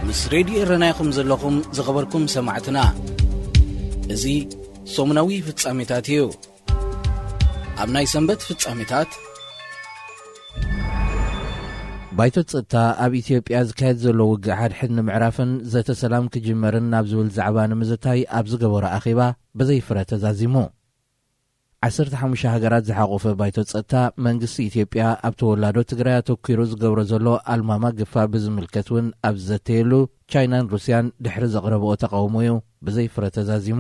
ምስ ሬድዮ ረናይኹም ዘለኹም ዝኸበርኩም ሰማዕትና እዚ ሶሙናዊ ፍጻሜታት እዩ። ኣብ ናይ ሰንበት ፍጻሜታት ባይቶ ጸጥታ ኣብ ኢትዮጵያ ዝካየድ ዘሎ ውግእ ሓድሕድ ንምዕራፍን ዘተ ሰላም ክጅመርን ናብ ዝብል ዛዕባ ንምዝታይ ኣብ ዝገበሮ ኣኼባ ብዘይፍረ ተዛዚሙ 15 ሃገራት ዝሓቆፈ ባይቶ ጸጥታ መንግስቲ ኢትዮጵያ ኣብ ተወላዶ ትግራይ ኣተኲሩ ዝገብሮ ዘሎ ኣልማማ ግፋ ብዝምልከት እውን ኣብ ዘተየሉ ቻይናን ሩስያን ድሕሪ ዘቕረብኦ ተቃውሞ እዩ ብዘይፍረ ተዛዚሙ።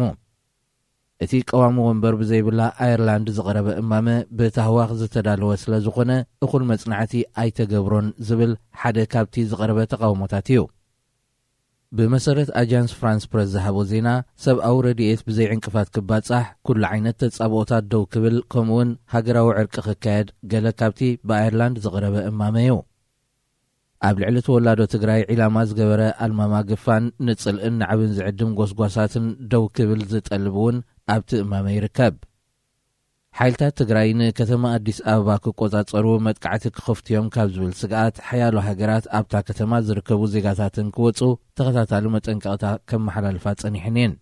እቲ ቀዋሚ ወንበር ብዘይብላ ኣየርላንድ ዝቐረበ እማመ ብታህዋኽ ዝተዳለወ ስለ ዝኾነ እኹል መጽናዕቲ ኣይተገብሮን ዝብል ሓደ ካብቲ ዝቐረበ ተቃውሞታት እዩ። ብመሰረት ኣጃንስ ፍራንስ ፕረስ ዝሃቦ ዜና ሰብኣዊ ረድኤት ብዘይ ዕንቅፋት ክባጻሕ ኩሉ ዓይነት ተጻብኦታት ደው ክብል ከምኡውን ሃገራዊ ዕርቂ ክካየድ ገለ ካብቲ ብኣየርላንድ ዝቐረበ እማመ እዩ። ኣብ ልዕሊ ተወላዶ ትግራይ ዒላማ ዝገበረ ኣልማማ ግፋን ንጽልእን ንዓብን ዝዕድም ጐስጓሳትን ደው ክብል ዝጠልብ እውን ኣብቲ እማመ ይርከብ። ሓይልታት ትግራይ ንከተማ ኣዲስ ኣበባ ክቆጻጸሩ መጥቃዕቲ ክኸፍትዮም ካብ ዝብል ስግኣት ሓያሎ ሃገራት ኣብታ ከተማ ዝርከቡ ዜጋታትን ክወፁ ተኸታታሊ መጠንቀቕታ ከመሓላልፋ ጸኒሐን እየን።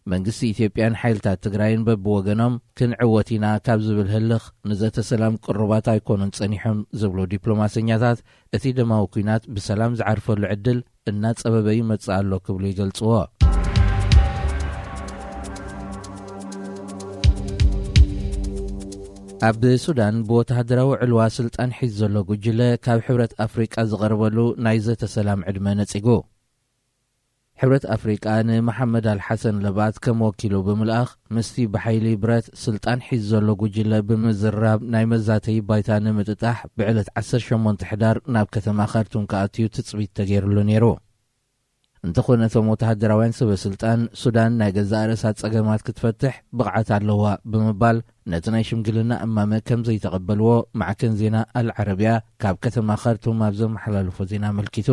መንግስቲ ኢትዮጵያን ሓይልታት ትግራይን በብወገኖም ክንዕወት ኢና ካብ ዝብል ህልኽ ንዘተ ሰላም ቅርባት ኣይኮኑን ጸኒሖም ዝብሉ ዲፕሎማሰኛታት እቲ ደማዊ ኩናት ብሰላም ዝዓርፈሉ ዕድል እናጸበበ ይመጽእ ኣሎ ክብሉ ይገልጽዎ። ኣብ ሱዳን ብወተሃደራዊ ዕልዋ ስልጣን ሒዝ ዘሎ ጉጅለ ካብ ሕብረት ኣፍሪቃ ዝቐርበሉ ናይ ዘተ ሰላም ዕድመ ነጺጉ። ሕብረት ኣፍሪቃ ንመሐመድ አልሐሰን ለባት ከም ወኪሉ ብምልኣኽ ምስቲ ብሓይሊ ብረት ስልጣን ሒዝ ዘሎ ጉጅለ ብምዝራብ ናይ መዛተይ ባይታ ንምጥጣሕ ብዕለት 18 ሕዳር ናብ ከተማ ካርቱም ከኣትዩ ትጽቢት ተገይሩሉ ነይሩ። እንተኾነቶም ወተሃደራውያን ሰበስልጣን ሱዳን ናይ ገዛእ ርእሳ ጸገማት ክትፈትሕ ብቕዓት ኣለዋ ብምባል ነቲ ናይ ሽምግልና እማመ ከም ዘይተቐበልዎ ማዕከን ዜና አልዓረብያ ካብ ከተማ ካርቱም ኣብ ዘመሓላልፎ ዜና አመልኪቱ።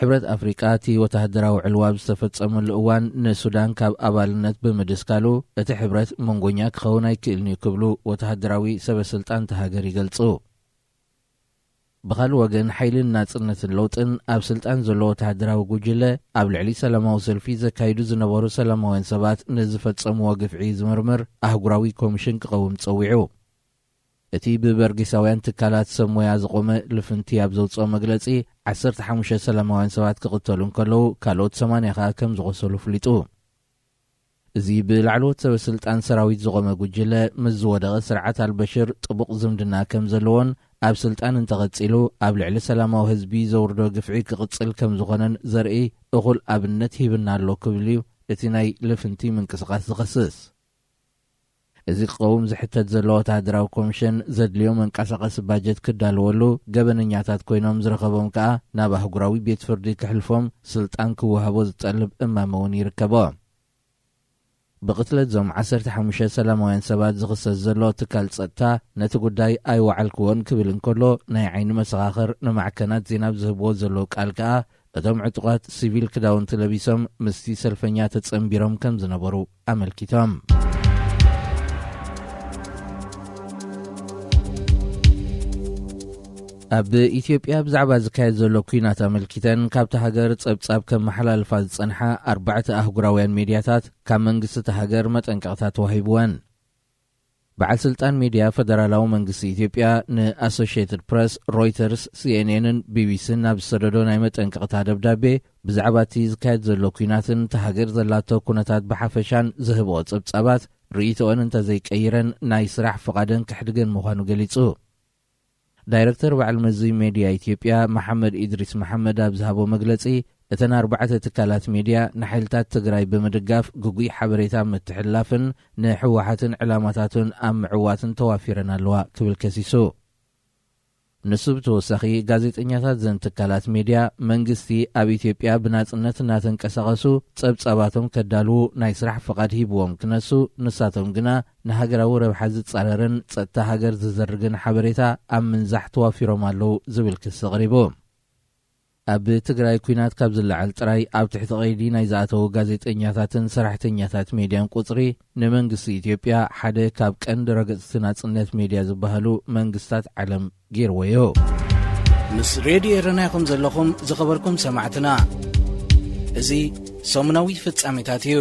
ሕብረት ኣፍሪቃ እቲ ወተሃደራዊ ዕልዋ ዝተፈጸመሉ እዋን ንሱዳን ካብ ኣባልነት ብምድስካሉ እቲ ሕብረት መንጎኛ ክኸውን ኣይክእልን እዩ ክብሉ ወተሃደራዊ ሰበስልጣን ተሃገር ይገልጹ። ብኻልእ ወገን ሓይልን ናጽነትን ለውጥን ኣብ ስልጣን ዘሎ ወተሃደራዊ ጉጅለ ኣብ ልዕሊ ሰላማዊ ሰልፊ ዘካይዱ ዝነበሩ ሰላማውያን ሰባት ንዝፈጸምዎ ግፍዒ ዝምርምር ኣህጉራዊ ኮሚሽን ክቐውም ጸዊዑ። እቲ ብበርጊሳውያን ትካላት ሰብ ሞያ ዝቖመ ልፍንቲ ኣብ ዘውፅኦ መግለጺ 15 ሰላማውያን ሰባት ክቕተሉ እንከለዉ ካልኦት 80 ኸኣ ከም ዝቖሰሉ ፍሊጡ። እዚ ብላዕለዎት ሰበስልጣን ሰራዊት ዝቖመ ጉጅለ ምስ ዝወደቐ ስርዓት አልበሽር ጥቡቕ ዝምድና ከም ዘለዎን ኣብ ስልጣን እንተቐጺሉ ኣብ ልዕሊ ሰላማዊ ህዝቢ ዘውርዶ ግፍዒ ክቕጽል ከም ዝኾነን ዘርኢ እኹል ኣብነት ሂብና ኣሎ ክብል እዩ እቲ ናይ ልፍንቲ ምንቅስቓስ ዝኸስስ። እዚ ክቐውም ዝሕተት ዘሎ ወተሃደራዊ ኮሚሽን ዘድልዮ መንቀሳቐሲ ባጀት ክዳልወሉ ገበነኛታት ኮይኖም ዝረኸቦም ከኣ ናብ ኣህጉራዊ ቤት ፍርዲ ክሕልፎም ስልጣን ክወሃቦ ዝጠልብ እማመ እውን ይርከቦ። ብቕትለት ዞም 15 ሰላማውያን ሰባት ዝኽሰስ ዘሎ ትካል ጸጥታ ነቲ ጉዳይ ኣይወዓልክዎን ክብል እንከሎ ናይ ዓይኒ መሰኻኽር ንማዕከናት ዜና ዝህብዎ ዘሎ ቃል ከኣ እቶም ዕጡቓት ሲቪል ክዳውንቲ ለቢሶም ምስቲ ሰልፈኛ ተጸንቢሮም ከም ዝነበሩ ኣመልኪቶም። ኣብ ኢትዮጵያ ብዛዕባ ዝካየድ ዘሎ ኩናት ኣመልኪተን ካብቲ ሃገር ጸብጻብ ከም መሓላልፋ ዝጸንሓ 4 ኣህጉራውያን ሚድያታት ካብ መንግስቲ ሃገር መጠንቀቕታት ተዋሂብወን። በዓል ስልጣን ሚድያ ፈደራላዊ መንግስቲ ኢትዮጵያ ንኣሶሺየትድ ፕረስ፣ ሮይተርስ፣ ሲኤንኤንን ቢቢሲን ናብ ዝሰደዶ ናይ መጠንቀቕታ ደብዳቤ ብዛዕባ እቲ ዝካየድ ዘሎ ኩናትን ተሃገር ዘላቶ ኩነታት ብሓፈሻን ዝህብኦ ጸብጻባት ርእይቶአን እንተዘይቀይረን ናይ ስራሕ ፍቓደን ክሕድገን ምዃኑ ገሊጹ። ዳይረክተር በዓል መዚ ሚድያ ኢትዮጵያ መሐመድ ኢድሪስ መሐመድ ኣብ ዝሃቦ መግለጺ እተን 4 ትካላት ሚድያ ንሓይልታት ትግራይ ብምድጋፍ ጉጉይ ሓበሬታ ምትሕልላፍን ንሕወሓትን ዕላማታትን ኣብ ምዕዋትን ተዋፊረን ኣለዋ ክብል ከሲሱ። ንሱ ብተወሳኺ ጋዜጠኛታት ዘን ትካላት ሚድያ መንግስቲ ኣብ ኢትዮጵያ ብናጽነት እናተንቀሳቐሱ ጸብጻባቶም ከዳልዉ ናይ ስራሕ ፍቓድ ሂብዎም ክነሱ ንሳቶም ግና ንሃገራዊ ረብሓ ዝጻረርን ጸጥታ ሃገር ዝዘርግን ሓበሬታ ኣብ ምንዛሕ ተዋፊሮም ኣለዉ ዝብል ክስ ቐሪቡ። ኣብ ትግራይ ኩናት ካብ ዝለዓል ጥራይ ኣብ ትሕቲ ቐይዲ ናይ ዝኣተዉ ጋዜጠኛታትን ሰራሕተኛታት ሚድያን ቁጽሪ ንመንግስቲ ኢትዮጵያ ሓደ ካብ ቀንዲ ረገጽቲ ናጽነት ሚድያ ዝበሃሉ መንግስታት ዓለም ገይርወዮ። ምስ ሬድዮ ኤረናይኹም ዘለኹም ዝኸበርኩም ሰማዕትና እዚ ሰሙናዊ ፍጻሜታት እዩ።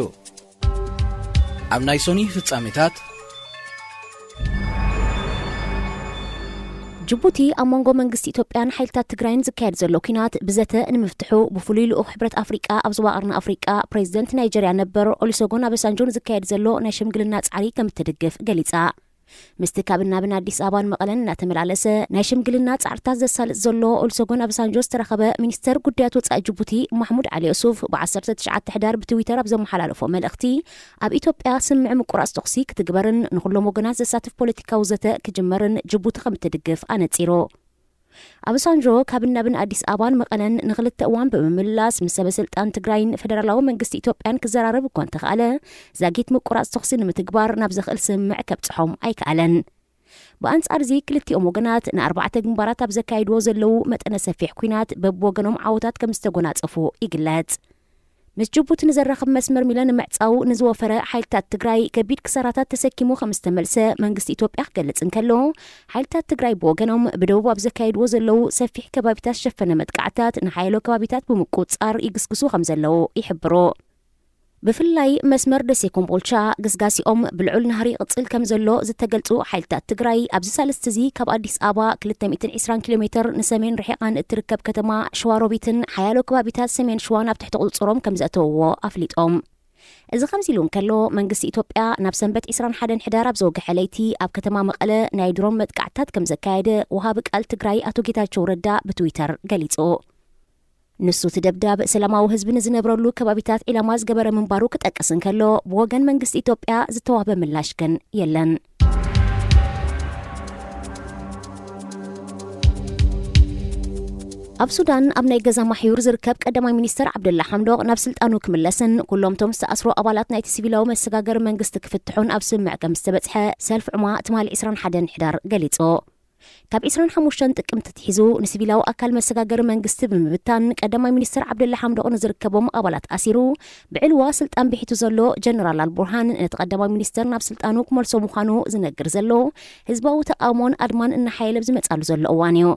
ኣብ ናይ ሶኒ ፍጻሜታት ጅቡቲ ኣብ መንጎ መንግስቲ ኢትዮጵያን ሓይልታት ትግራይን ዝካየድ ዘሎ ኩናት ብዘተ ንምፍትሑ ብፍሉይ ልኡኽ ሕብረት ኣፍሪቃ ኣብ ዞባ ቀርኒ ኣፍሪቃ ፕሬዚደንት ናይጀርያ ነበር ኦሉሴጉን ኦባሳንጆን ዝካየድ ዘሎ ናይ ሽምግልና ጻዕሪ ከም እትድግፍ ገሊጻ። ምስቲ ካብ ናብን ኣዲስ ኣበባን መቐለን እናተመላለሰ ናይ ሽምግልና ጻዕርታት ዘሳልጥ ዘሎ ኦሉሴጉን ኦባሳንጆ ዝተረኸበ ሚኒስተር ጉዳያት ወጻኢ ጅቡቲ ማሕሙድ ዓሊ ዩሱፍ ብ19 ሕዳር ብትዊተር ኣብ ዘመሓላለፎ መልእኽቲ ኣብ ኢትዮጵያ ስምዕ ምቁራጽ ተኽሲ ክትግበርን ንኹሎም ወገናት ዘሳትፍ ፖለቲካዊ ዘተ ክጅመርን ጅቡቲ ከም እትድግፍ ኣነጺሩ። ኦባሳንጆ ካብ ናብን ኣዲስ ኣበባን መቐለን ንኽልተ እዋን ብምምላስ ምስ ሰበስልጣን ትግራይን ፌደራላዊ መንግስቲ ኢትዮጵያን ክዘራረብ እኳ እንተኽኣለ ዛጊት ምቁራጽ ተኽሲ ንምትግባር ናብ ዘኽእል ስምዕ ከብጽሖም ኣይከኣለን። ብኣንጻር እዚ ክልቲኦም ወገናት ን4 ግንባራት ኣብ ዘካይድዎ ዘለው መጠነ ሰፊሕ ኩናት በብወገኖም ዓወታት ከም ዝተጎናጸፉ ይግለጽ። ምስ ጅቡቲ ንዘራኽብ መስመር ሚለ ንምዕጻው ንዝወፈረ ሓይልታት ትግራይ ከቢድ ክሳራታት ተሰኪሙ ከም ዝተመልሰ መንግስቲ ኢትዮጵያ ክገልጽ እንከሎ ሓይልታት ትግራይ ብወገኖም ብደቡብ ኣብ ዘካይድዎ ዘለው ሰፊሕ ከባቢታት ዝሸፈነ መጥቃዕታት ንሓይሎ ከባቢታት ብምቁጽጻር ይግስግሱ ከም ዘለው ይሕብሩ። ብፍላይ መስመር ደሴ ኮምቦልቻ ግስጋሲኦም ብልዑል ናህሪ ቅጽል ከም ዘሎ ዝተገልጹ ሓይልታት ትግራይ ኣብዚ ሳልስቲ እዚ ካብ ኣዲስ ኣበባ 220 ኪሎ ሜትር ንሰሜን ርሒቓን እትርከብ ከተማ ሸዋሮቢትን ሓያሎ ከባቢታት ሰሜን ሸዋን ኣብ ትሕቲ ቁጽሮም ከም ዘእተውዎ ኣፍሊጦም። እዚ ከምዚ ኢሉ እንከሎ መንግስቲ ኢትዮጵያ ናብ ሰንበት 21 ሕዳር ኣብ ዘወግሐ ለይቲ ኣብ ከተማ መቐለ ናይ ድሮን መጥቃዕታት ከም ዘካየደ ወሃቢ ቃል ትግራይ ኣቶ ጌታቸው ረዳ ብትዊተር ገሊጹ። ንሱ ትደብዳብ ሰላማዊ ህዝቢ ንዝነብረሉ ከባቢታት ኢላማ ዝገበረ ምንባሩ ክጠቅስ እንከሎ ብወገን መንግስቲ ኢትዮጵያ ዝተዋህበ ምላሽ ግን የለን። ኣብ ሱዳን ኣብ ናይ ገዛ ማሕዩር ዝርከብ ቀዳማይ ሚኒስተር ዓብደላ ሓምዶቕ ናብ ስልጣኑ ክምለስን ኩሎም ቶም ዝተኣስሮ ኣባላት ናይቲ ሲቪላዊ መሰጋገሪ መንግስቲ ክፍትሑን ኣብ ስምዕ ከም ዝተበጽሐ ሰልፍ ዕማ ትማሊ 21 ሕዳር ገሊጹ። ካብ 25 ጥቅምቲ ትሒዙ ንሲቪላዊ ኣካል መሰጋገሪ መንግስቲ ብምብታን ቀዳማይ ሚኒስተር ዓብደላ ሓምዶቕ ንዝርከቦም ኣባላት ኣሲሩ ብዕልዋ ስልጣን ብሒቱ ዘሎ ጀነራል አልቡርሃን ነቲ ቀዳማይ ሚኒስተር ናብ ስልጣኑ ክመልሶ ምዃኑ ዝነግር ዘሎ ህዝባዊ ተቃውሞን ኣድማን እናሓየለ ዝመጻሉ ዘሎ እዋን እዩ።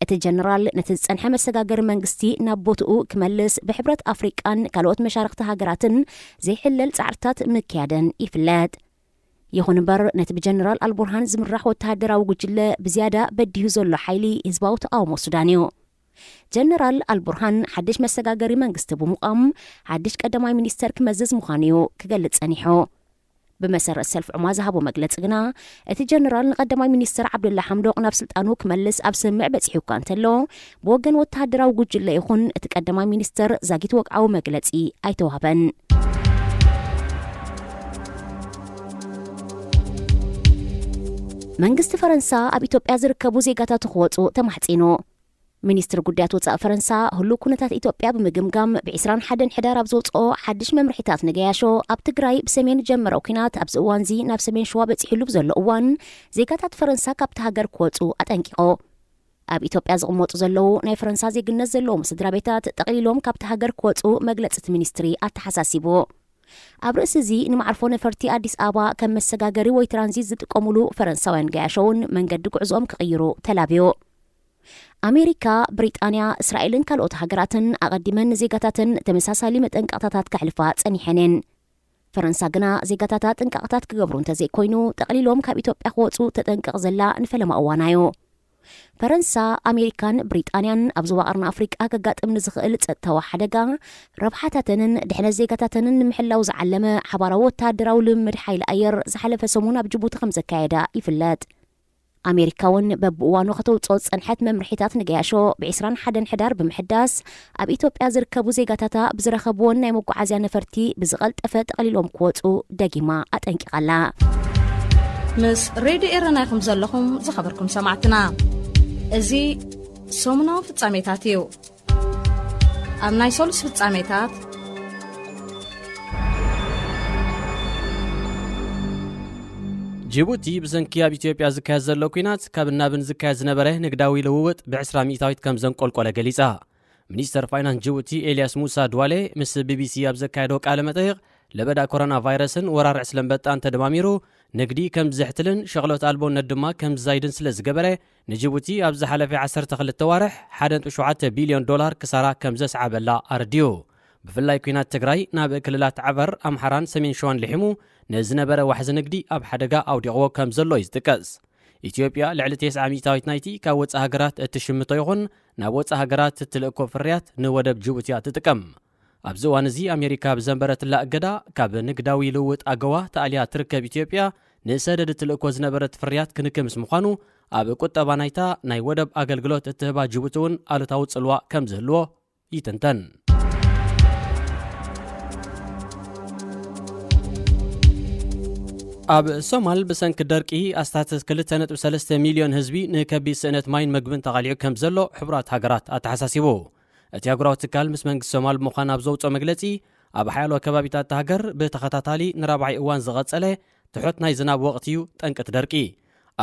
እቲ ጀነራል ነቲ ዝጸንሐ መሰጋገሪ መንግስቲ ናብ ቦትኡ ክመልስ ብሕብረት ኣፍሪቃን ካልኦት መሻርክቲ ሃገራትን ዘይሕለል ጻዕርታት ምክያደን ይፍለጥ። ይኹን እምበር ነቲ ብጀነራል አልቡርሃን ዝምራሕ ወተሃደራዊ ጉጅለ ብዝያዳ በዲሁ ዘሎ ሓይሊ ህዝባዊ ተቃውሞ ሱዳን እዩ። ጀነራል አልቡርሃን ሓድሽ መሰጋገሪ መንግስቲ ብምቋም ሓድሽ ቀዳማይ ሚኒስተር ክመዝዝ ምዃኑ እዩ ክገልጽ ጸኒሑ። ብመሰረት ሰልፍ ዕማ ዝሃቦ መግለፂ ግና እቲ ጀነራል ንቀዳማይ ሚኒስተር ዓብደላ ሓምዶቕ ናብ ስልጣኑ ክመልስ ኣብ ስምዕ በፂሑ እኳ እንተሎ ብወገን ወተሃደራዊ ጉጅለ ይኹን እቲ ቀዳማይ ሚኒስተር ዛጊት ወቅዓዊ መግለፂ ኣይተዋህበን። መንግስቲ ፈረንሳ ኣብ ኢትዮጵያ ዝርከቡ ዜጋታት ክወጹ ተማሕጺኑ። ሚኒስትር ጉዳያት ወጻኢ ፈረንሳ ህሉ ኩነታት ኢትዮጵያ ብምግምጋም ብ21 ሕዳር ኣብ ዘውፅኦ ሓድሽ መምርሒታት ንገያሾ ኣብ ትግራይ ብሰሜን ጀመረው ኩናት ኣብዚ እዋን እዚ ናብ ሰሜን ሸዋ በፂሕሉ ብዘሎ እዋን ዜጋታት ፈረንሳ ካብቲ ሃገር ክወጹ ኣጠንቂቖ። ኣብ ኢትዮጵያ ዝቕመጡ ዘለው ናይ ፈረንሳ ዜግነት ዘለዎም ስድራ ቤታት ጠቕሊሎም ካብቲ ሃገር ክወጹ መግለጽቲ ሚኒስትሪ ኣተሓሳሲቡ። ኣብ ርእሲ እዚ ንማዕርፎ ነፈርቲ ኣዲስ ኣበባ ከም መሰጋገሪ ወይ ትራንዚት ዝጥቀሙሉ ፈረንሳውያን ገያሾውን መንገዲ ጉዕዞኦም ክቕይሩ ተላብዮ። ኣሜሪካ፣ ብሪጣንያ፣ እስራኤልን ካልኦት ሃገራትን ኣቐዲመን ዜጋታትን ተመሳሳሊ መጠንቀቕታታት ካሕልፋ ጸኒሐንን። ፈረንሳ ግና ዜጋታታ ጥንቃቕታት ክገብሩ እንተዘይኮይኑ ጠቕሊሎም ካብ ኢትዮጵያ ክወጹ ተጠንቀቕ ዘላ ንፈለማ እዋናዮ። ፈረንሳ፣ ኣሜሪካን ብሪጣንያን ኣብ ዞባ ቀርኒ ኣፍሪቃ ከጋጥም ንዝኽእል ጸጥታዊ ሓደጋ ረብሓታተንን ድሕነት ዜጋታተንን ንምሕላው ዝዓለመ ሓባራዊ ወተሃደራዊ ልምምድ ሓይሊ ኣየር ዝሓለፈ ሰሙን ኣብ ጅቡቲ ከም ዘካየዳ ይፍለጥ። ኣሜሪካ እውን በብእዋኑ ከተውፅኦ ጸንሐት መምርሒታት ንገያሾ ብ21 ሕዳር ብምሕዳስ ኣብ ኢትዮጵያ ዝርከቡ ዜጋታታ ብዝረኸብዎን ናይ መጓዓዝያ ነፈርቲ ብዝቐልጠፈ ጠቕሊሎም ክወጹ ደጊማ ኣጠንቂቓላ። ምስ ሬድዮ ኤረና ኢኹም ዘለኹም ዝኸበርኩም ሰማዕትና እዚ ሰሙናዊ ፍጻሜታት እዩ። ኣብ ናይ ሶሉስ ፍጻሜታት ጅቡቲ ብሰንኪ ኣብ ኢትዮጵያ ዝካየድ ዘሎ ኩናት ካብ ናብን ዝካየድ ዝነበረ ንግዳዊ ልውውጥ ብ20 ሚእታዊት ከም ዘንቆልቆለ ገሊጻ። ሚኒስተር ፋይናንስ ጅቡቲ ኤልያስ ሙሳ ድዋሌ ምስ ቢቢሲ ኣብ ዘካየዶ ቃለ መጠይቕ ለበዳ ኮሮና ቫይረስን ወራር ዕስለ አንበጣን ተደማሚሩ ንግዲ ከም ዝሕትልን ሸቕሎት ኣልቦነት ድማ ከም ዝዛይድን ስለ ዝገበረ ንጅቡቲ ኣብ ዝሓለፈ 12 ዋርሕ 1.7 ቢልዮን ዶላር ክሳራ ከም ዘስዓበላ ኣርድዩ። ብፍላይ ኩናት ትግራይ ናብ ክልላት ዓበር ኣምሓራን ሰሜን ሸዋን ልሒሙ ንዝነበረ ዋሕዚ ንግዲ ኣብ ሓደጋ ኣውዲቕዎ ከም ዘሎ ይዝጥቀስ። ኢትዮጵያ ልዕሊ 90% ናይቲ ካብ ወፃኢ ሃገራት እትሽምቶ ይኹን ናብ ወፃኢ ሃገራት እትልእኮ ፍርያት ንወደብ ጅቡቲ ትጥቀም። ኣብዚ እዋን እዚ ኣሜሪካ ብዘንበረትላ እገዳ ካብ ንግዳዊ ልውውጥ ኣገዋ ተኣልያ ትርከብ ኢትዮጵያ ንሰደድ እትልእኮ ዝነበረት ፍርያት ክንክምስ ምዃኑ ኣብ ቁጠባ ናይታ ናይ ወደብ ኣገልግሎት እትህባ ጅቡቲ እውን ኣሉታዊ ጽልዋ ከም ዝህልዎ ይትንተን። ኣብ ሶማል ብሰንኪ ደርቂ ኣስታት 2.3 ሚልዮን ህዝቢ ንከቢድ ስእነት ማይን መግብን ተቓሊዑ ከም ዘሎ ሕቡራት ሃገራት ኣተሓሳሲቡ። እቲ ኣህጉራዊ ትካል ምስ መንግስቲ ሶማል ምዃን ኣብ ዘውፅኦ መግለጺ ኣብ ሓያሎ ከባቢታት ሃገር ብተኸታታሊ ንራብዓይ እዋን ዝቐጸለ ትሑት ናይ ዝናብ ወቕቲ እዩ ጠንቅት ደርቂ።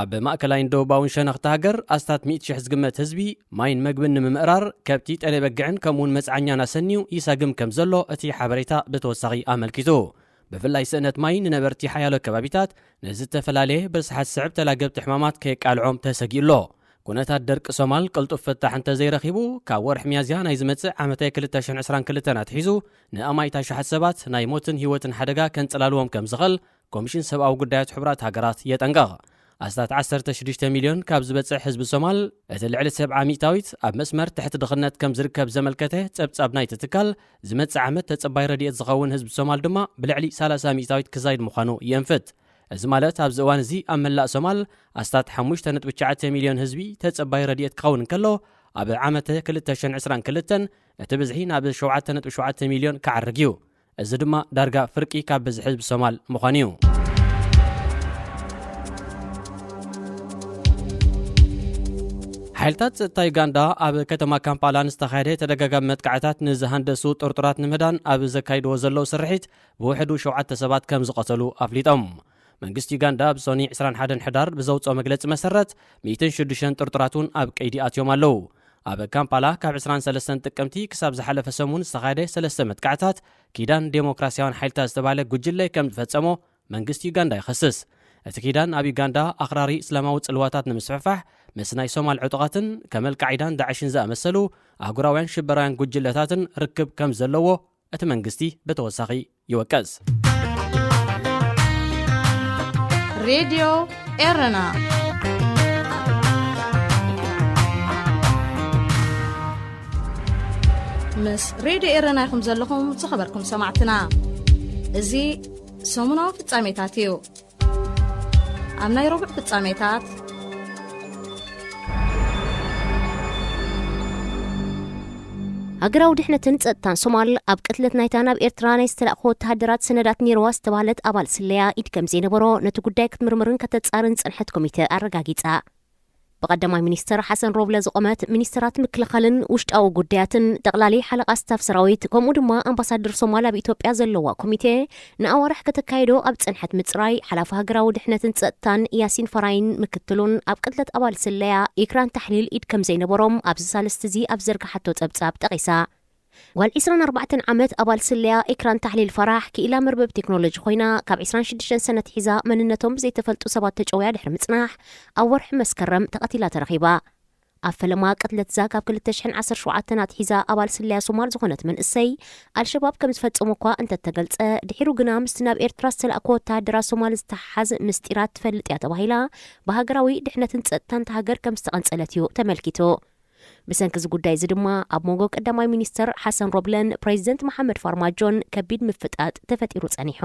ኣብ ማእከላይን ደቡባውን ሸነኽቲ ሃገር ኣስታት 100,000 ዝግመት ህዝቢ ማይን መግብን ንምምእራር ከብቲ ጠለበግዕን ከምኡውን መጽዓኛን ኣሰኒዩ ይሰግም ከም ዘሎ እቲ ሓበሬታ ብተወሳኺ ኣመልኪቱ። ብፍላይ ስእነት ማይ ንነበርቲ ሓያሎ ከባቢታት ንዝተፈላለየ ብርስሓት ስዕብ ተላገብቲ ሕማማት ከየቃልዖም ተሰጊኡሎ። ኩነታት ደርቂ ሶማል ቅልጡፍ ፍታሕ እንተዘይረኺቡ ካብ ወርሒ ሚያዝያ ናይ ዝመጽእ ዓመታዊ 2022 ኣትሒዙ ንኣማይታ ሸሓት ሰባት ናይ ሞትን ህይወትን ሓደጋ ከንጽላልዎም ከም ዝኽእል ኮሚሽን ሰብኣዊ ጉዳያት ሕቡራት ሃገራት የጠንቀቕ። ኣስታት 16 ሚልዮን ካብ ዝበጽሕ ህዝቢ ሶማል እቲ ልዕሊ 70% ኣብ መስመር ትሕቲ ድኽነት ከም ዝርከብ ዘመልከተ ጸብጻብ ናይቲ ትካል ዝመጽእ ዓመት ተጸባይ ረድኤት ዝኸውን ህዝቢ ሶማል ድማ ብልዕሊ 30% ክዛይድ ምዃኑ የንፍት። እዚ ማለት ኣብዚ እዋን እዚ ኣብ መላእ ሶማል ኣስታት 5.9 ሚልዮን ህዝቢ ተጸባይ ረድኤት ክኸውን እንከሎ ኣብ ዓመት 2022 እቲ ብዝሒ ናብ 7.7 ሚልዮን ክዓርግ እዩ። እዚ ድማ ዳርጋ ፍርቂ ካብ ብዝሒ ህዝቢ ሶማል ምዃኑ እዩ። ሓይልታት ጸጥታ ዩጋንዳ ኣብ ከተማ ካምፓላ ንዝተኻየደ ተደጋጋሚ መጥቃዕታት ንዝሃንደሱ ጥርጡራት ንምህዳን ኣብ ዘካይድዎ ዘለዉ ስርሒት ብውሕዱ 7 ሰባት ከም ዝቐተሉ ኣፍሊጦም። መንግስቲ ዩጋንዳ ብሶኒ 21 ሕዳር ብዘውፅኦ መግለፂ መሰረት 106 ጥርጡራትን ኣብ ቀይዲ ኣትዮም ኣለዉ። ኣብ ካምፓላ ካብ 23 ጥቅምቲ ክሳብ ዝሓለፈ ሰሙን ዝተኻየደ 3 መጥቃዕታት ኪዳን ዴሞክራሲያውን ሓይልታት ዝተባሃለ ጉጅለ ከም ዝፈጸሞ መንግስቲ ዩጋንዳ ይኸስስ። እቲ ኪዳን ኣብ ዩጋንዳ ኣኽራሪ እስላማዊ ጽልዋታት ንምስፍፋሕ ምስ ናይ ሶማል ዕጡቓትን ከም አልቃዒዳን ዳዕሽን ዝኣመሰሉ ኣህጉራውያን ሽበራውያን ጉጅለታትን ርክብ ከም ዘለዎ እቲ መንግስቲ ብተወሳኺ ይወቀስ። ሬድዮ ኤረና ምስ ሬድዮ ኤረና ይኹም ዘለኹም ዝኸበርኩም ሰማዕትና እዚ ሰሙናዊ ፍጻሜታት እዩ። ኣብ ናይ ረቡዕ ፍጻሜታት ሃገራዊ ድሕነትን ጸጥታን ሶማል ኣብ ቅትለት ናይታ ናብ ኤርትራ ናይ ዝተላእኹ ወተሃደራት ሰነዳት ኔርዋ ዝተባሃለት ኣባል ስለያ ኢድ ከም ዘይነበሮ ነቲ ጉዳይ ክትምርምርን ከተጻርን ጽንሐት ኮሚቴ ኣረጋጊጻ። ብቐዳማይ ሚኒስተር ሓሰን ሮብለ ዝቆመት ሚኒስተራት ምክልኻልን ውሽጣዊ ጉዳያትን ጠቕላሊ ሓለቓ ስታፍ ሰራዊት ከምኡ ድማ ኣምባሳደር ሶማል ኣብ ኢትዮጵያ ዘለዋ ኮሚቴ ንኣዋርሕ ከተካይዶ ኣብ ጽንሐት ምጽራይ ሓላፊ ሃገራዊ ድሕነትን ጸጥታን ያሲን ፈራይን ምክትሉን ኣብ ቅትለት ኣባል ስለያ ኢክራን ታሕሊል ኢድ ከም ዘይነበሮም ኣብዚ ሳለስተ እዚ ኣብ ዘርጋሓቶ ጸብጻብ ጠቒሳ። ጓል 24 ዓመት ኣባል ስለያ ኢክራን ታሕሊል ፈራሕ ክኢላ መርበብ ቴክኖሎጂ ኮይና ካብ 26 ሰነት ሒዛ መንነቶም ዘይተፈልጡ ሰባት ተጨውያ ድሕሪ ምጽናሕ ኣብ ወርሒ መስከረም ተቐቲላ ተረኺባ። ኣብ ፈለማ ቅትለት ዛ ካብ 2017 ኣትሒዛ ኣባል ስለያ ሶማል ዝኾነት መንእሰይ ኣልሸባብ ከም ዝፈጸሙ እኳ እንተተገልጸ ድሒሩ ግና ምስቲ ናብ ኤርትራ ዝተላእኮ ወተሃደራት ሶማል ዝተሓሓዝ ምስጢራት ትፈልጥ እያ ተባሂላ ብሃገራዊ ድሕነትን ጸጥታን ሃገር ከም ዝተቐንጸለት እዩ ተመልኪቱ። ብሰንኪ እዚ ጉዳይ እዚ ድማ ኣብ ሞጎ ቀዳማይ ሚኒስተር ሓሰን ሮብለን ፕሬዚደንት መሐመድ ፋርማጆን ከቢድ ምፍጣጥ ተፈጢሩ ጸኒሑ።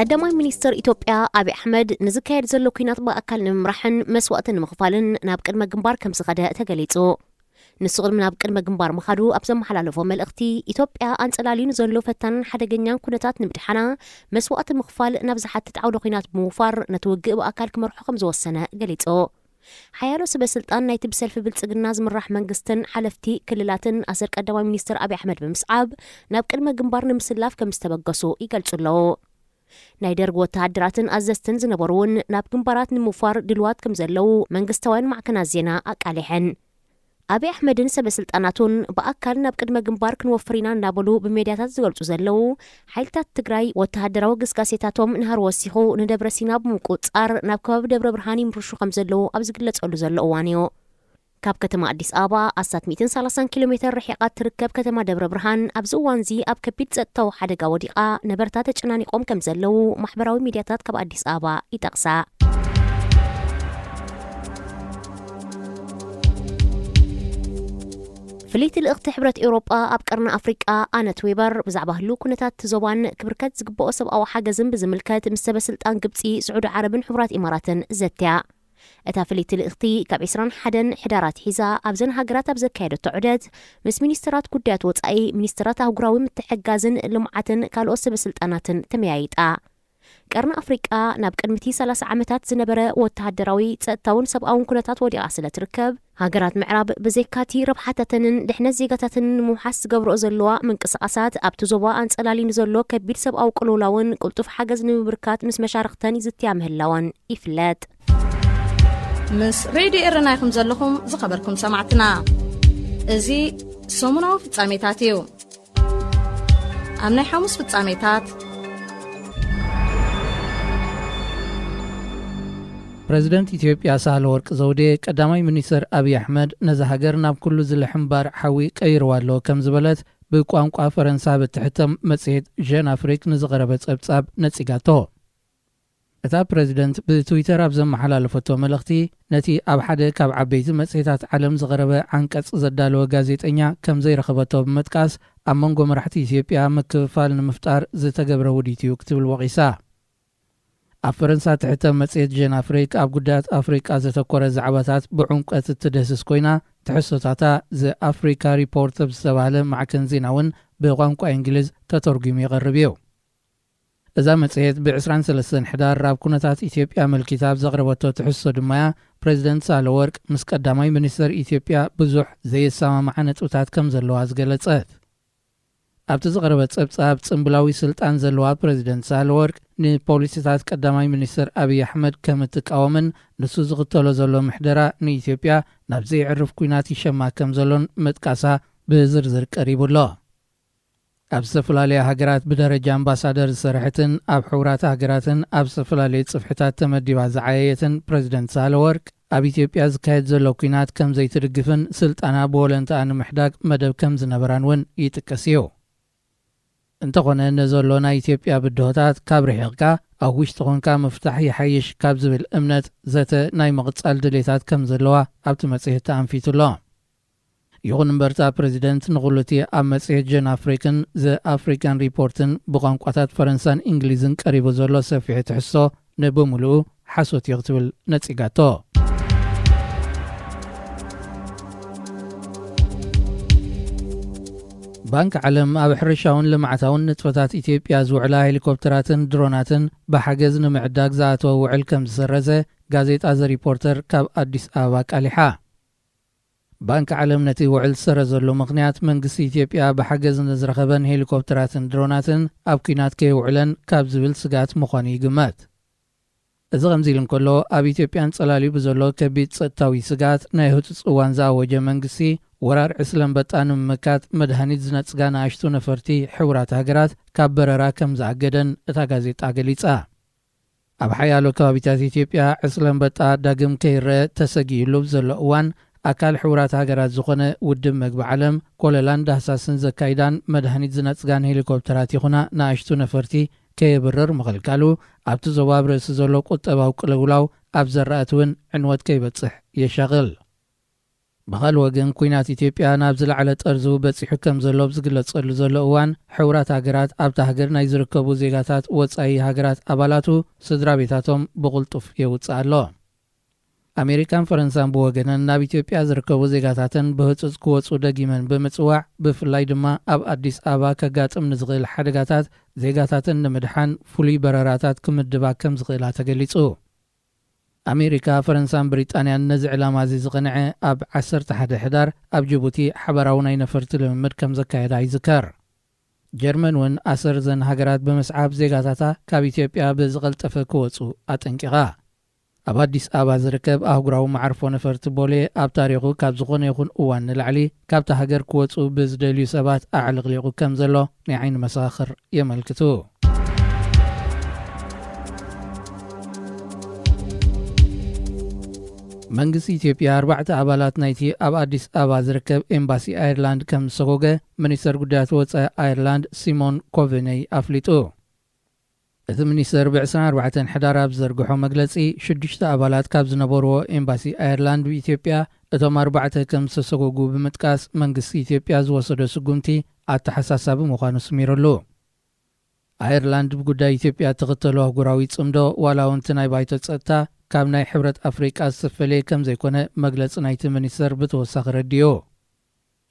ቀዳማይ ሚኒስተር ኢትዮጵያ አብይ አሕመድ ንዝካየድ ዘሎ ኩናት ብኣካል ንምምራሕን መስዋዕትን ንምኽፋልን ናብ ቅድመ ግንባር ከም ዝኸደ ተገሊጹ። ንስቕድሚ ናብ ቅድመ ግንባር ምኻዱ ኣብ ዘመሓላለፎ መልእኽቲ ኢትዮጵያ ኣንጸላሊኑ ዘሎ ፈታንን ሓደገኛን ኩነታት ንምድሓና መስዋዕቲ ምኽፋል ናብ ዝሓትት ዓውደ ኩናት ብምውፋር ነቲ ውግእ ብኣካል ክመርሖ ከም ዝወሰነ ገሊጹ። ሓያሎ ሰበስልጣን ናይቲ ብሰልፊ ብልጽግና ዝምራሕ መንግስትን ሓለፍቲ ክልላትን ኣሰር ቀዳማይ ሚኒስተር አብይ አሕመድ ብምስዓብ ናብ ቅድመ ግንባር ንምስላፍ ከም ዝተበገሱ ይገልጹ ኣለዉ። ናይ ደርጊ ወተሃደራትን ኣዘዝትን ዝነበሩ እውን ናብ ግንባራት ንምውፋር ድልዋት ከም ዘለዉ መንግስታውያን ማዕከናት ዜና ኣቃሊሐን። أبي أحمد سب سلطاناتون بأكل ناب قدم جنبار كنوفرينا نابلو بميدياتات زغلصو زلو حيلتات تግራይ ወተሃደራዊ ግስጋሴታቶም ንሃር ወሲኹ ንደብረ ሲና ብምቁፅፃር ናብ ከባቢ ደብረ ብርሃን ይምርሹ ከም ዘለው ኣብ ዝግለጸሉ ዘሎ እዋን እዩ ካብ ከተማ አዲስ አበባ 130 ኪሎ ሜትር ርሕቀት ትርከብ ከተማ ደብረ ብርሃን ኣብዚ እዋን እዚ ኣብ ከቢድ ጸጥታዊ ሓደጋ ወዲቓ ነበርታ ተጨናኒቆም ከም ዘለው ማሕበራዊ ሚድያታት ካብ አዲስ አበባ ይጠቕሳ ፍሊት ልእኽቲ ሕብረት ኤውሮጳ ኣብ ቀርና ኣፍሪቃ ኣነት ዌበር ብዛዕባ ህሉ ኩነታት ዞባን ክብርከት ዝግብኦ ሰብኣዊ ሓገዝን ብዝምልከት ምስ ሰበስልጣን ግብፂ ስዑድ ዓረብን ሕቡራት ኢማራትን ዘትያ እታ ፍሊት ልእኽቲ ካብ 21 ሕዳራት ሒዛ ኣብዘን ሃገራት ኣብ ዘካየደቶ ዑደት ምስ ሚኒስትራት ጉዳያት ወፃኢ ሚኒስትራት ኣህጉራዊ ምትሕግጋዝን ልምዓትን ካልኦት ሰበስልጣናትን ተመያይጣ ቀርና ኣፍሪቃ ናብ ቅድሚቲ 30 ዓመታት ዝነበረ ወተሃደራዊ ጸጥታውን ሰብኣውን ኩነታት ወዲቓ ስለ ትርከብ ሃገራት ምዕራብ ብዘካቲ ረብሓታተንን ድሕነት ዜጋታትን ምውሓስ ዝገብርኦ ዘለዋ ምንቅስቓሳት ኣብቲ ዞባ ኣንጸላሊን ዘሎ ከቢድ ሰብኣዊ ቅልውላውን ቁልጡፍ ሓገዝ ንምብርካት ምስ መሻርክተን ይዝትያ ምህላውን ይፍለጥ ምስ ሬድዮ ኤረና ይኹም ዘለኹም ዝኸበርኩም ሰማዕትና እዚ ሰሙናዊ ፍጻሜታት እዩ ኣብ ናይ ሐሙስ ፍጻሜታት ፕሬዚደንት ኢትዮጵያ ሳህለወርቅ ዘውዴ ቀዳማይ ሚኒስትር አብይ አሕመድ ነዛ ሃገር ናብ ኩሉ ዝልሕምባር ሓዊ ቀይርዋሎ ከም ዝበለት ብቋንቋ ፈረንሳ ብትሕተም መጽሔት ጀን አፍሪክ ንዝቐረበ ጸብጻብ ነጺጋቶ እታ ፕሬዚደንት ብትዊተር ኣብ ዘመሓላለፈቶ መልእኽቲ ነቲ ኣብ ሓደ ካብ ዓበይቲ መጽሔታት ዓለም ዝቐረበ ዓንቀጽ ዘዳለወ ጋዜጠኛ ከም ዘይረኸበቶ ብምጥቃስ ኣብ መንጎ መራሕቲ ኢትዮጵያ ምክፍፋል ንምፍጣር ዝተገብረ ውዲት እዩ ክትብል ወቒሳ ኣብ ፈረንሳ ትሕተም መጽሔት ጀን አፍሪክ ኣብ ጉዳያት ኣፍሪቃ ዘተኮረ ዛዕባታት ብዕምቀት እትደስስ ኮይና ትሕሶታታ ዘአፍሪካ ሪፖርት ብዝተባሃለ ማዕከን ዜና እውን ብቋንቋ እንግሊዝ ተተርጉሙ ይቐርብ እዩ እዛ መጽሔት ብ23 ሕዳር ኣብ ኩነታት ኢትዮጵያ መልኪታ ዘቕረበቶ ትሕሶ ድማያ ፕሬዚደንት ሳህለወርቅ ምስ ቀዳማይ ሚኒስትር ኢትዮጵያ ብዙሕ ዘየሰማምዐ ነጥብታት ከም ዘለዋ ዝገለጸት ኣብቲ ዝቐረበ ጸብጻብ ጽምብላዊ ስልጣን ዘለዋ ፕሬዚደንት ሳህለወርቅ ንፖሊሲታት ቀዳማይ ሚኒስትር አብይ አሕመድ ከም እትቃወምን ንሱ ዝኽተሎ ዘሎ ምሕደራ ንኢትዮጵያ ናብ ዘይዕርፍ ኩናት ይሸማ ከም ዘሎን መጥቃሳ ብዝርዝር ቀሪቡሎ ኣብ ዝተፈላለዩ ሃገራት ብደረጃ ኣምባሳደር ዝሰርሕትን ኣብ ሕቡራት ሃገራትን ኣብ ዝተፈላለዩ ጽፍሕታት ተመዲባ ዝዓየየትን ፕሬዚደንት ሳህለወርቅ ኣብ ኢትዮጵያ ዝካየድ ዘሎ ኩናት ከም ዘይትድግፍን ስልጣና ብወለንተኣ ንምሕዳግ መደብ ከም ዝነበራን እውን ይጥቀስ እዩ እንተኾነ ነዘሎ ናይ ኢትዮጵያ ብድሆታት ካብ ርሒቕካ ኣብ ውሽጢ ኾንካ ምፍታሕ ይሓይሽ ካብ ዝብል እምነት ዘተ ናይ መቕጻል ድሌታት ከም ዘለዋ ኣብቲ መጽሔት ተኣንፊቱሎ ይኹን እምበርታ ፕሬዚደንት ንኹሉቲ ኣብ መጽሔት ጀን አፍሪክን ዘአፍሪካን ሪፖርትን ብቋንቋታት ፈረንሳን እንግሊዝን ቀሪቡ ዘሎ ሰፊሕ ትሕሶ ንብምሉኡ ሓሶት እዩ ክትብል ነጺጋቶ ባንክ ዓለም ኣብ ሕርሻውን ልምዓታውን ንጥፈታት ኢትዮጵያ ዝውዕላ ሄሊኮፕተራትን ድሮናትን ብሓገዝ ንምዕዳግ ዝኣተወ ውዕል ከም ዝሰረዘ ጋዜጣ ዘ ሪፖርተር ካብ አዲስ አበባ ቃሊሓ ባንክ ዓለም ነቲ ውዕል ዝሰረዘሉ ምኽንያት መንግስቲ ኢትዮጵያ ብሓገዝ ንዝረኸበን ሄሊኮፕተራትን ድሮናትን ኣብ ኩናት ከይውዕለን ካብ ዝብል ስጋት ምዃኑ ይግመት እዚ ከምዚ ኢሉ እንከሎ ኣብ ኢትዮጵያን ጸላልዩ ብዘሎ ከቢድ ጸጥታዊ ስጋት ናይ ህፁፅ እዋን ዝኣወጀ መንግስቲ ወራር ዕስለን በጣ ንምምካት መድሃኒት ዝነጽጋ ንኣሽቱ ነፈርቲ ሕቡራት ሃገራት ካብ በረራ ከም ዝኣገደን እታ ጋዜጣ ገሊጻ ኣብ ሓያሎ ከባቢታት ኢትዮጵያ ዕስለን በጣ ዳግም ከይረአ ተሰጊኡሉ ዘሎ እዋን ኣካል ሕቡራት ሃገራት ዝኾነ ውድብ መግቢ ዓለም ኮለላን ዳህሳስን ዘካይዳን መድሃኒት ዝነጽጋን ሄሊኮፕተራት ይኹና ንኣሽቱ ነፈርቲ ከየብርር ምኽልካሉ ኣብቲ ዞባብ ርእሲ ዘሎ ቁጠባዊ ቅልውላው ኣብ ዘራእቲ እውን ዕንወት ከይበጽሕ የሻቕል ብኻልእ ወገን ኩናት ኢትዮጵያ ናብ ዝለዓለ ጠርዙ በፂሑ ከም ዘሎ ብዝግለጸሉ ዘሎ እዋን ሕቡራት ሃገራት ኣብታ ሃገር ናይ ዝርከቡ ዜጋታት ወጻኢ ሃገራት ኣባላቱ ስድራ ቤታቶም ብቕልጡፍ የውፅእ ኣሎ ኣሜሪካን ፈረንሳን ብወገነን ናብ ኢትዮጵያ ዝርከቡ ዜጋታትን ብህፁፅ ክወፁ ደጊመን ብምጽዋዕ ብፍላይ ድማ ኣብ አዲስ አበባ ከጋጥም ንዝኽእል ሓደጋታት ዜጋታትን ንምድሓን ፍሉይ በረራታት ክምድባ ከም ዝኽእላ ተገሊጹ ኣሜሪካ ፈረንሳን ብሪጣንያን ነዚ ዕላማ እዚ ዝቕንዐ ኣብ 11 ሕዳር ኣብ ጅቡቲ ሓበራዊ ናይ ነፈርቲ ልምምድ ከም ዘካየዳ ይዝከር ጀርመን እውን 10 ዘን ሃገራት ብምስዓብ ዜጋታታ ካብ ኢትዮጵያ ብዝቐልጠፈ ክወፁ ኣጠንቂቓ ኣብ ኣዲስ ኣበባ ዝርከብ ኣህጉራዊ ማዕርፎ ነፈርቲ ቦሌ ኣብ ታሪኹ ካብ ዝኾነ ይኹን እዋን ንላዕሊ ካብቲ ሃገር ክወፁ ብዝደልዩ ሰባት ኣዕልቕሊቑ ከም ዘሎ ናይ ዓይኒ መሰኻኽር የመልክቱ። መንግስቲ ኢትዮጵያ 4 ኣባላት ናይቲ ኣብ ኣዲስ ኣበባ ዝርከብ ኤምባሲ ኣየርላንድ ከም ዝሰጎገ ሚኒስተር ጉዳያት ወፃኢ ኣየርላንድ ሲሞን ኮቨነይ ኣፍሊጡ። እቲ ሚኒስተር ብ24 ሕዳር ኣብ ዘርግሖ መግለጺ 6 ኣባላት ካብ ዝነበርዎ ኤምባሲ ኣየርላንድ ብኢትዮጵያ እቶም 4 ከም ዝተሰጎጉ ብምጥቃስ መንግስቲ ኢትዮጵያ ዝወሰደ ስጉምቲ ኣተሓሳሳቢ ምዃኑ ስሚሩሉ። ኣየርላንድ ብጉዳይ ኢትዮጵያ ተኸተሎ ኣህጉራዊ ጽምዶ ዋላ እውን ናይ ባይቶ ጸጥታ ካብ ናይ ሕብረት ኣፍሪቃ ዝተፈለየ ከም ዘይኮነ መግለጺ ናይቲ ሚኒስተር ብተወሳኺ ረድዩ።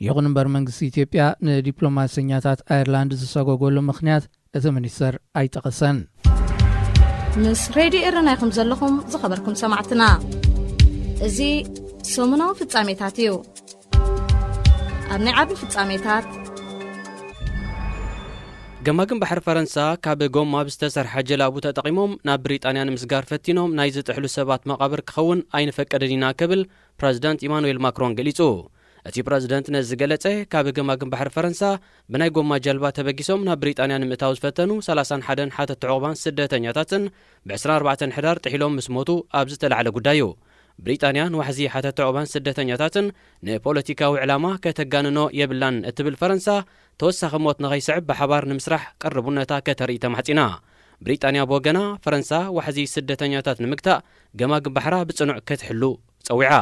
ይኹን እምበር መንግስቲ ኢትዮጵያ ንዲፕሎማሰኛታት ኣየርላንድ ዝሰጎገሉ ምኽንያት እቲ ሚኒስተር ኣይጠቐሰን። ምስ ሬድዮ ኤረና ኢኹም ዘለኹም ዝኸበርኩም ሰማዕትና እዚ ሰሙናዊ ፍጻሜታት እዩ። ኣብ ናይ ዓቢ ፍጻሜታት ገማግም ባሕሪ ፈረንሳ ካብ ጎማ ብዝተሰርሐ ጀላቡ ተጠቒሞም ናብ ብሪጣንያ ንምስጋር ፈቲኖም ናይ ዝጥሕሉ ሰባት መቓብር ክኸውን ኣይንፈቀደን ኢና ክብል ፕረዚደንት ኢማኑኤል ማክሮን ገሊጹ። እቲ ፕረዚደንት ነዚ ገለጸ ካብ ገማግም ባሕሪ ፈረንሳ ብናይ ጎማ ጀልባ ተበጊሶም ናብ ብሪጣንያ ንምእታው ዝፈተኑ 31 ሓተት ዕቑባን ስደተኛታትን ብ24 ሕዳር ጥሒሎም ምስ ሞቱ ኣብ ዝተላዕለ ጉዳዩ ብሪጣንያ ንዋሕዚ ሓተት ዕቑባን ስደተኛታትን ንፖለቲካዊ ዕላማ ከተጋንኖ የብላን እትብል ፈረንሳ ተወሳኺ ሞት ንኸይስዕብ ብሓባር ንምስራሕ ቀርቡነታ ከተርኢ ተማሕፂና። ብሪጣንያ ብወገና ፈረንሳ ዋሕዚ ስደተኛታት ንምግታእ ገማግም ባሕራ ብጽኑዕ ክትሕሉ ጸዊዓ።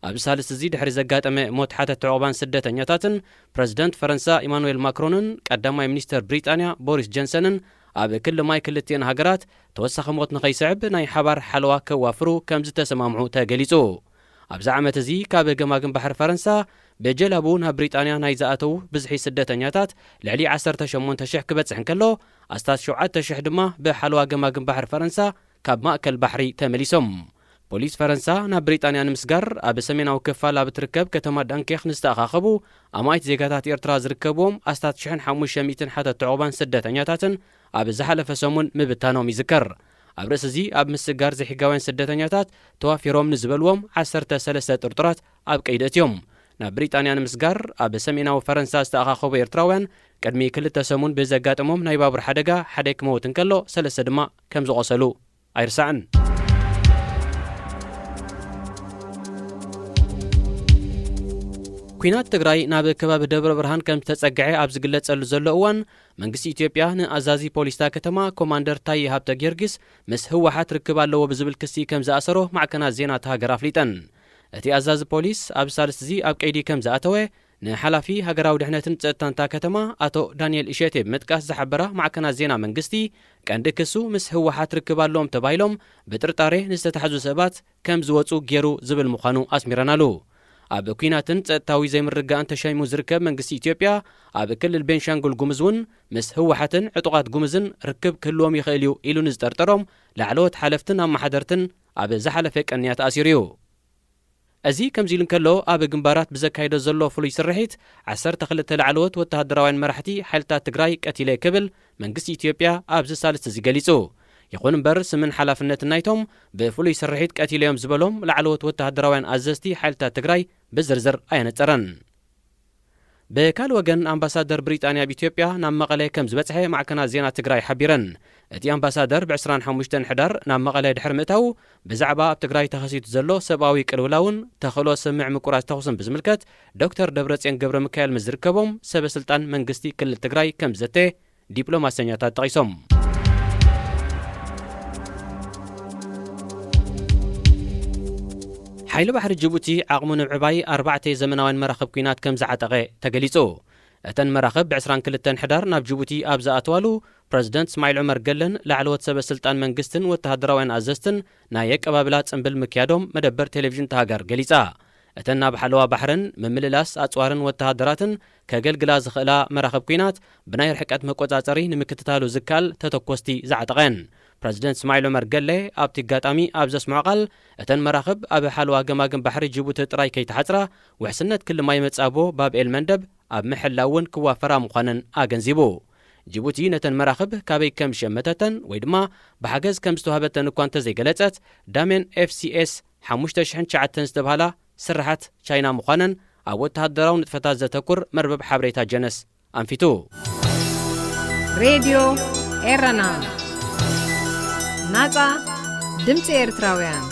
ኣብ ሳልስ እዚ ድሕሪ ዘጋጠመ ሞት ሓተት ዕቑባን ስደተኛታትን ፕረዚደንት ፈረንሳ ኢማኑኤል ማክሮንን ቀዳማይ ሚኒስተር ብሪጣንያ ቦሪስ ጆንሰንን ኣብ ክልል ማይ ክልቲአን ሃገራት ተወሳኺ ሞት ንኸይስዕብ ናይ ሓባር ሓለዋ ከዋፍሩ ከም ዝተሰማምዑ ተገሊጹ። ኣብዚ ዓመት እዚ ካብ ገማግም ባሕሪ ፈረንሳ በጀላቡ ናብ ብሪጣንያ ናይ ዝኣተው ብዝሒ ስደተኛታት ልዕሊ 18,000 ክበጽሕ እንከሎ ኣስታት 7,000 ድማ ብሓለዋ ገማግም ባሕሪ ፈረንሳ ካብ ማእከል ባሕሪ ተመሊሶም። ፖሊስ ፈረንሳ ናብ ብሪጣንያ ንምስጋር ኣብ ሰሜናዊ ክፋል ኣብ እትርከብ ከተማ ዳንኬክ ንዝተኣኻኸቡ ኣማይት ዜጋታት ኤርትራ ዝርከብዎም ኣስታት 1,500 ሓተት ዕቑባን ስደተኛታትን ኣብ ዝሓለፈ ሰሙን ምብታኖም ይዝከር። ኣብ ርእሲ እዚ ኣብ ምስጋር ዘይሕጋውያን ስደተኛታት ተዋፊሮም ንዝበልዎም 13 ጥርጡራት ኣብ ቀይዲ እትዮም። ናብ ብሪጣንያ ንምስጋር ኣብ ሰሜናዊ ፈረንሳ ዝተኣኻኸቡ ኤርትራውያን ቅድሚ 2 ሰሙን ብዘጋጠሞም ናይ ባቡር ሓደጋ ሓደ ክመውት እንከሎ 3 ድማ ከም ዝቆሰሉ ኣይርሳዕን። ኩናት ትግራይ ናብ ከባቢ ደብረ ብርሃን ከም ዝተጸግዐ ኣብ ዝግለጸሉ ዘሎ እዋን መንግስቲ ኢትዮጵያ ንኣዛዚ ፖሊስታ ከተማ ኮማንደር ታዬ ሃብተ ጊዮርጊስ ምስ ህወሓት ርክብ ኣለዎ ብዝብል ክሲ ከም ዝኣሰሮ ማዕከናት ዜና ሃገር ኣፍሊጠን። እቲ ኣዛዚ ፖሊስ ኣብ ሳልስ እዚ ኣብ ቀይዲ ከም ዝኣተወ ንሓላፊ ሃገራዊ ድሕነትን ጸጥታንታ ከተማ ኣቶ ዳንኤል እሸቴ ብምጥቃስ ዝሓበራ ማዕከናት ዜና መንግስቲ ቀንዲ ክሱ ምስ ህወሓት ርክብ ኣለዎም ተባሂሎም ብጥርጣሬ ንዝተታሕዙ ሰባት ከም ዝወፁ ገይሩ ዝብል ምዃኑ ኣስሚረናሉ። ኣብ ኩናትን ጸጥታዊ ዘይምርጋእን ተሸይሙ ዝርከብ መንግስቲ ኢትዮጵያ ኣብ ክልል ቤንሻንጉል ጉሙዝ እውን ምስ ህወሓትን ዕጡቓት ጉሙዝን ርክብ ክህልዎም ይኽእል እዩ ኢሉ ንዝጠርጠሮም ላዕለዎት ሓለፍትን ኣመሓደርትን ኣብ ዝሓለፈ ቀንያ ተኣሲሩ እዩ። እዚ ከምዚ ኢሉ እንከሎ ኣብ ግንባራት ብዘካይዶ ዘሎ ፍሉይ ስርሒት 12 ላዕለዎት ወተሃደራውያን መራሕቲ ሓይልታት ትግራይ ቀቲለ ክብል መንግስቲ ኢትዮጵያ ኣብዚ ሳልስቲ እዚ ገሊጹ። ይኹን እምበር ስምን ሓላፍነት ናይቶም ብፍሉይ ስርሒት ቀቲለዮም ዝበሎም ላዕለዎት ወተሃደራውያን ኣዘዝቲ ሓይልታት ትግራይ ብዝርዝር ኣየነፀረን። ብካል ወገን ኣምባሳደር ብሪጣንያ ብኢትዮጵያ ናብ መቐለ ከም ዝበጽሐ ማዕከናት ዜና ትግራይ ሓቢረን። እቲ ኣምባሳደር ብ25 ሕዳር ናብ መቐለ ድሕሪ ምእታው ብዛዕባ ኣብ ትግራይ ተኸሲቱ ዘሎ ሰብኣዊ ቅልውላውን ተኽእሎ ስምዕ ምቁራጽ ተኹስን ብዝምልከት ዶክተር ደብረጽዮን ገብረ ሚካኤል ምስ ዝርከቦም ሰበስልጣን መንግስቲ ክልል ትግራይ ከም ዘተ ዲፕሎማሰኛታት ጠቒሶም። ሓይሊ ባሕሪ ጅቡቲ ዓቕሙ ንምዕባይ 4 ዘመናውያን መራኸብ ኩናት ከም ዝዓጠቐ ተገሊጹ። እተን መራኸብ ብ22 ሕዳር ናብ ጅቡቲ ኣብ ዝኣተዋሉ ፕረዚደንት እስማዒል ዑመር ገለን ላዕለዎት ሰበስልጣን መንግስትን ወተሃደራውያን ኣዘዝትን ናይ ኣቀባብላ ጽምብል ምክያዶም መደበር ቴሌቪዥን ተሃጋር ገሊጻ። እተን ናብ ሓለዋ ባሕርን ምምልላስ ኣጽዋርን ወተሃደራትን ከገልግላ ዝኽእላ መራኸብ ኩናት ብናይ ርሕቀት መቆጻጸሪ ንምክትታሉ ዝካል ተተኰስቲ ዝዓጠቐን። ፕረዚደንት እስማዒል ዑመር ገለ ኣብቲ ኣጋጣሚ ኣብ ዘስምዖ ቃል እተን መራኸብ ኣብ ሓለዋ ገማግም ባሕሪ ጅቡቲ ጥራይ ከይተሓጽራ ውሕስነት ክልል ማይ መጻቦ ባብኤል መንደብ ኣብ ምሕላው እውን ክዋፈራ ምዃነን ኣገንዚቡ። ጅቡቲ ነተን መራኽብ ካበይ ከም ሸመተተን ወይ ድማ ብሓገዝ ከም ዝተዋሃበተን እኳ እንተዘይገለጸት ዳሜን FCS 5009 ዝተባህላ ስራሓት ቻይና ምዃነን ኣብ ወተሃደራዊ ንጥፈታት ዘተኩር መርበብ ሓበሬታ ጀነስ ኣንፊቱ። ሬድዮ ኤረና ናጻ ድምፂ ኤርትራውያን